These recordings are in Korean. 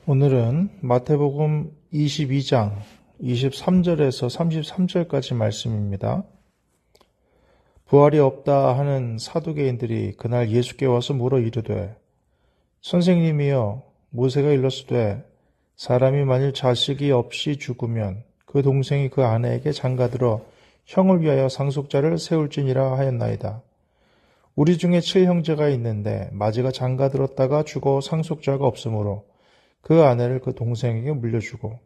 오늘은 마태복음 22장 23절에서 33절까지 말씀입니다. 부활이 없다 하는 사두개인들이 그날 예수께 와서 물어 이르되 선생님이여 모세가 일렀으되 사람이 만일 자식이 없이 죽으면 그 동생이 그 아내에게 장가들어 형을 위하여 상속자를 세울지니라 하였나이다. 우리 중에 7형제가 있는데 마지가 장가들었다가 죽어 상속자가 없으므로 그 아내를 그 동생에게 물려주고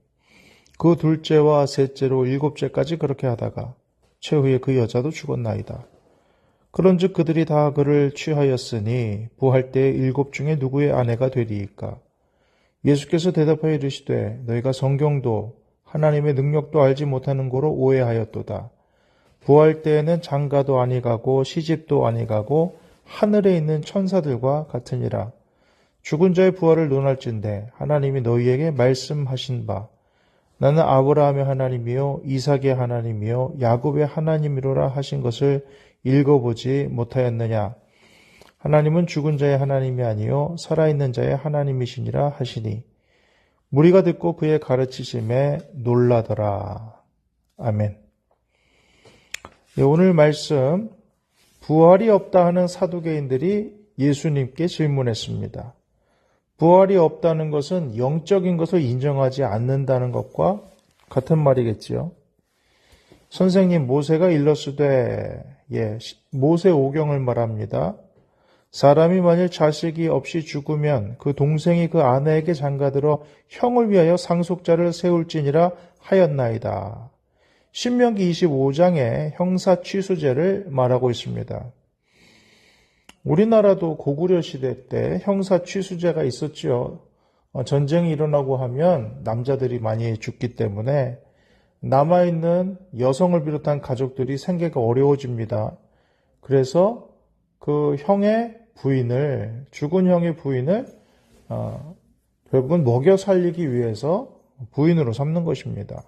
그 둘째와 셋째로 7째까지 그렇게 하다가 최후에 그 여자도 죽었나이다. 그런즉 그들이 다 그를 취하였으니 부할 때에 7 중에 누구의 아내가 되리이까? 예수께서 대답하여 이르시되 너희가 성경도 하나님의 능력도 알지 못하는 고로 오해하였도다. 부할 때에는 장가도 아니가고 시집도 아니가고 하늘에 있는 천사들과 같으니라. 죽은 자의 부활을 논할진대 하나님이 너희에게 말씀하신 바 나는 아브라함의 하나님이요 이삭의 하나님이요 야곱의 하나님이로라 하신 것을 읽어보지 못하였느냐. 하나님은 죽은 자의 하나님이 아니요 살아있는 자의 하나님이시니라 하시니 무리가 듣고 그의 가르치심에 놀라더라. 아멘. 네, 오늘 말씀 부활이 없다 하는 사두개인들이 예수님께 질문했습니다. 부활이 없다는 것은 영적인 것을 인정하지 않는다는 것과 같은 말이겠지요. 선생님, 모세가 일렀으되, 모세 오경을 말합니다. 사람이 만일 자식이 없이 죽으면 그 동생이 그 아내에게 장가들어 형을 위하여 상속자를 세울지니라 하였나이다. 신명기 25장에 형사 취수제를 말하고 있습니다. 우리나라도 고구려 시대 때 형사 취수제가 있었죠. 전쟁이 일어나고 하면 남자들이 많이 죽기 때문에 남아있는 여성을 비롯한 가족들이 생계가 어려워집니다. 그래서 그 형의 부인을, 죽은 형의 부인을 결국은 먹여 살리기 위해서 부인으로 삼는 것입니다.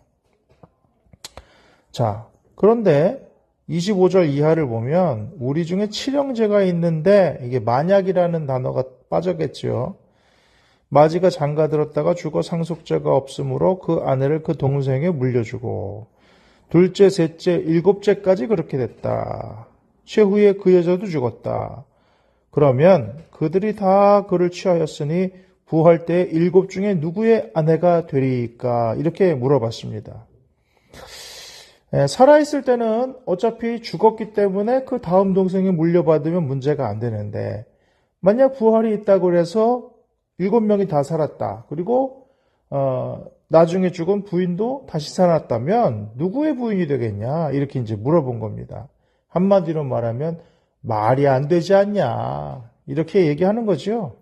자, 그런데 25절 이하를 보면 우리 중에 7형제가 있는데 이게 만약이라는 단어가 빠졌겠죠. 마지가 장가들었다가 죽어 상속자가 없으므로 그 아내를 그 동생에게 물려주고 둘째, 셋째, 7째까지 그렇게 됐다. 최후에 그 여자도 죽었다. 그러면 그들이 다 그를 취하였으니 부활 때 7 중에 누구의 아내가 되리까? 이렇게 물어봤습니다. 살아있을 때는 어차피 죽었기 때문에 그 다음 동생이 물려받으면 문제가 안 되는데 만약 부활이 있다고 해서 7명이 다 살았다. 그리고 나중에 죽은 부인도 다시 살았다면 누구의 부인이 되겠냐? 이렇게 이제 물어본 겁니다. 한마디로 말하면 말이 안 되지 않냐? 이렇게 얘기하는 거죠.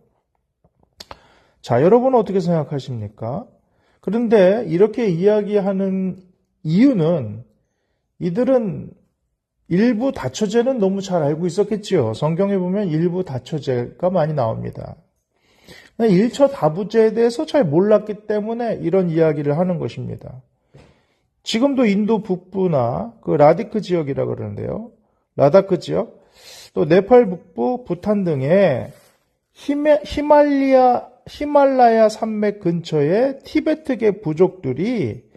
자, 여러분은 어떻게 생각하십니까? 그런데 이렇게 이야기하는 이유는 이들은 일부 다처제는 너무 잘 알고 있었겠지요. 성경에 보면 일부 다처제가 많이 나옵니다. 일처다부제에 대해서 잘 몰랐기 때문에 이런 이야기를 하는 것입니다. 지금도 인도 북부나 그 라디크 지역이라 그러는데요. 라다크 지역, 또 네팔 북부, 부탄 등의 히말라야 산맥 근처의 티베트계 부족들이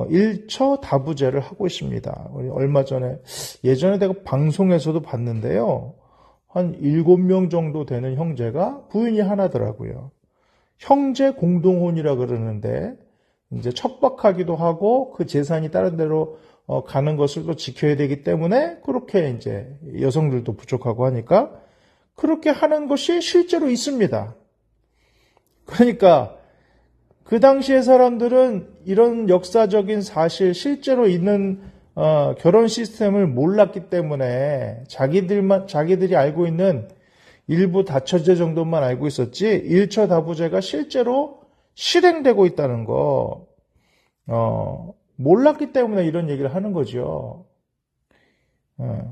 일처다부제를 하고 있습니다. 얼마 전에, 예전에 내가 방송에서도 봤는데요. 한 7명 정도 되는 형제가 부인이 하나더라고요. 형제 공동혼이라 그러는데, 이제 척박하기도 하고 그 재산이 다른 데로 가는 것을 또 지켜야 되기 때문에 그렇게 이제 여성들도 부족하고 하니까 그렇게 하는 것이 실제로 있습니다. 그러니까 그 당시의 사람들은 이런 역사적인 사실, 실제로 있는 결혼 시스템을 몰랐기 때문에 자기들이 알고 있는 일부 다처제 정도만 알고 있었지 일처다부제가 실제로 실행되고 있다는 거 몰랐기 때문에 이런 얘기를 하는 거죠.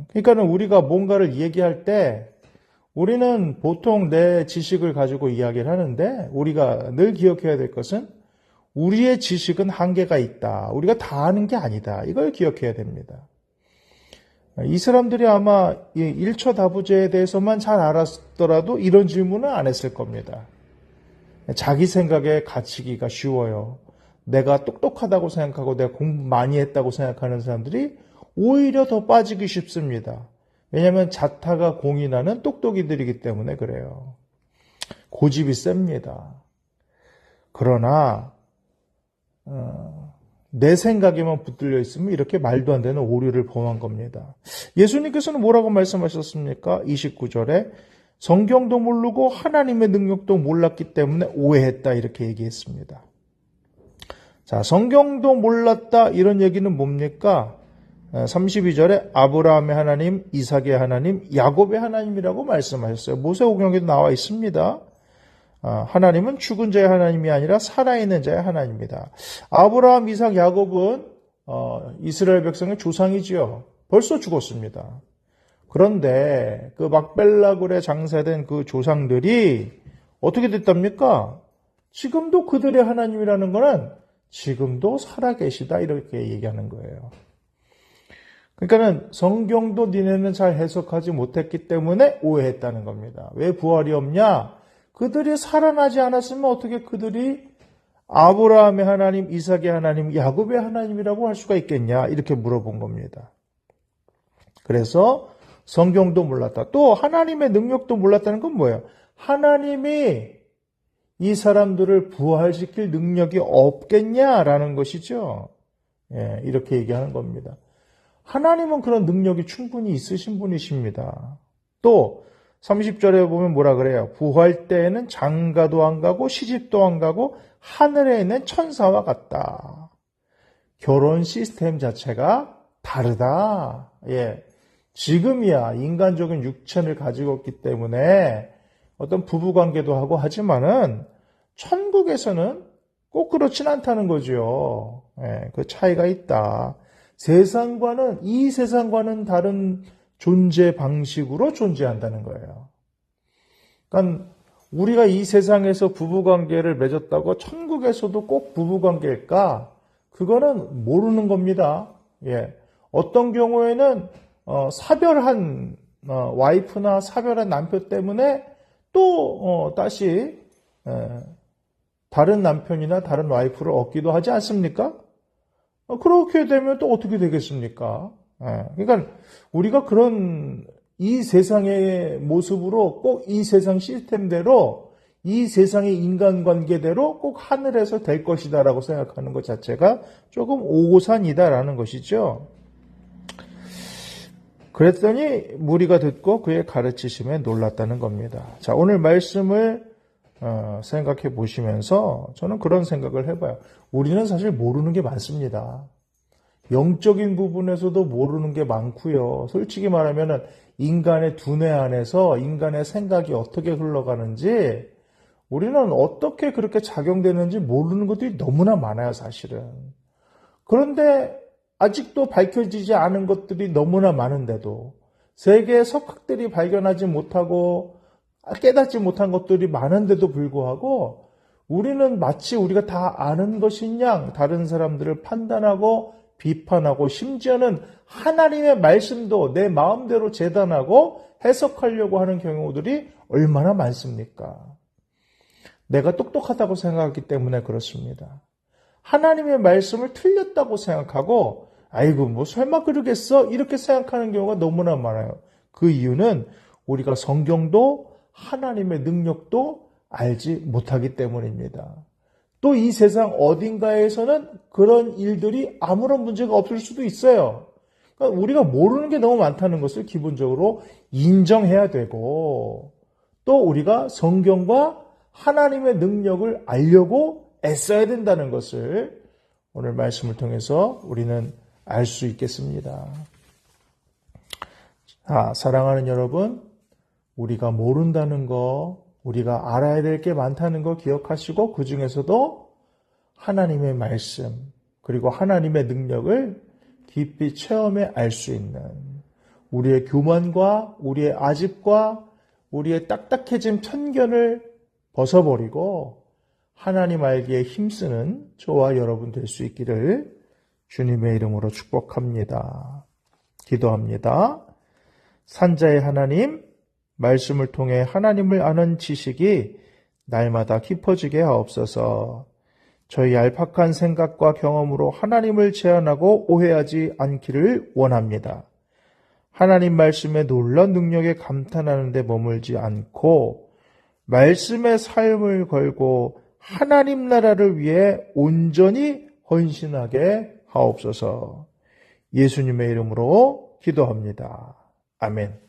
그러니까는 우리가 뭔가를 얘기할 때 우리는 보통 내 지식을 가지고 이야기를 하는데 우리가 늘 기억해야 될 것은 우리의 지식은 한계가 있다. 우리가 다 아는 게 아니다. 이걸 기억해야 됩니다. 이 사람들이 아마 일처다부제에 대해서만 잘 알았더라도 이런 질문은 안 했을 겁니다. 자기 생각에 갇히기가 쉬워요. 내가 똑똑하다고 생각하고 내가 공부 많이 했다고 생각하는 사람들이 오히려 더 빠지기 쉽습니다. 왜냐하면 자타가 공인하는 똑똑이들이기 때문에 그래요. 고집이 셉니다. 그러나 내 생각에만 붙들려 있으면 이렇게 말도 안 되는 오류를 범한 겁니다. 예수님께서는 뭐라고 말씀하셨습니까? 29절에 성경도 모르고 하나님의 능력도 몰랐기 때문에 오해했다 이렇게 얘기했습니다. 자, 성경도 몰랐다 이런 얘기는 뭡니까? 32절에 아브라함의 하나님, 이삭의 하나님, 야곱의 하나님이라고 말씀하셨어요. 모세오경에도 나와 있습니다. 하나님은 죽은 자의 하나님이 아니라 살아있는 자의 하나님이다. 아브라함, 이삭, 야곱은 이스라엘 백성의 조상이지요. 벌써 죽었습니다. 그런데 그 막벨라굴에 장사된 그 조상들이 어떻게 됐답니까? 지금도 그들의 하나님이라는 것은 지금도 살아계시다 이렇게 얘기하는 거예요. 그러니까는 성경도 니네는 잘 해석하지 못했기 때문에 오해했다는 겁니다. 왜 부활이 없냐? 그들이 살아나지 않았으면 어떻게 그들이 아브라함의 하나님, 이삭의 하나님, 야곱의 하나님이라고 할 수가 있겠냐? 이렇게 물어본 겁니다. 그래서 성경도 몰랐다. 또 하나님의 능력도 몰랐다는 건 뭐예요? 하나님이 이 사람들을 부활시킬 능력이 없겠냐라는 것이죠. 예, 이렇게 얘기하는 겁니다. 하나님은 그런 능력이 충분히 있으신 분이십니다. 또 30절에 보면 뭐라 그래요? 부활 때에는 장가도 안 가고 시집도 안 가고 하늘에 있는 천사와 같다. 결혼 시스템 자체가 다르다. 예. 지금이야 인간적인 육체를 가지고 있기 때문에 어떤 부부관계도 하고 하지만은 천국에서는 꼭 그렇진 않다는 거죠. 예, 그 차이가 있다. 이 세상과는 다른 존재 방식으로 존재한다는 거예요. 그러니까 우리가 이 세상에서 부부관계를 맺었다고 천국에서도 꼭 부부관계일까? 그거는 모르는 겁니다. 예, 어떤 경우에는 사별한 와이프나 사별한 남편 때문에 또 다시 다른 남편이나 다른 와이프를 얻기도 하지 않습니까? 그렇게 되면 또 어떻게 되겠습니까? 그러니까 우리가 그런 이 세상의 모습으로 꼭 이 세상 시스템대로 이 세상의 인간관계대로 꼭 하늘에서 될 것이다라고 생각하는 것 자체가 조금 오산이다라는 것이죠. 그랬더니 무리가 듣고 그의 가르치심에 놀랐다는 겁니다. 자, 오늘 말씀을 생각해 보시면서 저는 그런 생각을 해봐요. 우리는 사실 모르는 게 많습니다. 영적인 부분에서도 모르는 게 많고요. 솔직히 말하면 인간의 두뇌 안에서 인간의 생각이 어떻게 흘러가는지 우리는 어떻게 그렇게 작용되는지 모르는 것들이 너무나 많아요, 사실은. 그런데 아직도 밝혀지지 않은 것들이 너무나 많은데도 세계의 석학들이 발견하지 못하고 깨닫지 못한 것들이 많은데도 불구하고 우리는 마치 우리가 다 아는 것인 양 다른 사람들을 판단하고 비판하고 심지어는 하나님의 말씀도 내 마음대로 재단하고 해석하려고 하는 경우들이 얼마나 많습니까? 내가 똑똑하다고 생각하기 때문에 그렇습니다. 하나님의 말씀을 틀렸다고 생각하고 아이고 뭐 설마 그러겠어? 이렇게 생각하는 경우가 너무나 많아요. 그 이유는 우리가 성경도 하나님의 능력도 알지 못하기 때문입니다. 또 이 세상 어딘가에서는 그런 일들이 아무런 문제가 없을 수도 있어요. 그러니까 우리가 모르는 게 너무 많다는 것을 기본적으로 인정해야 되고 또 우리가 성경과 하나님의 능력을 알려고 애써야 된다는 것을 오늘 말씀을 통해서 우리는 알 수 있겠습니다. 사랑하는 여러분, 우리가 모른다는 거, 우리가 알아야 될 게 많다는 거 기억하시고 그 중에서도 하나님의 말씀 그리고 하나님의 능력을 깊이 체험해 알 수 있는 우리의 교만과 우리의 아집과 우리의 딱딱해진 편견을 벗어버리고 하나님 알기에 힘쓰는 저와 여러분 될 수 있기를 주님의 이름으로 축복합니다. 기도합니다. 산자의 하나님, 말씀을 통해 하나님을 아는 지식이 날마다 깊어지게 하옵소서. 저희 얄팍한 생각과 경험으로 하나님을 제한하고 오해하지 않기를 원합니다. 하나님 말씀의 놀라운 능력에 감탄하는 데 머물지 않고 말씀의 삶을 걸고 하나님 나라를 위해 온전히 헌신하게 하옵소서. 예수님의 이름으로 기도합니다. 아멘.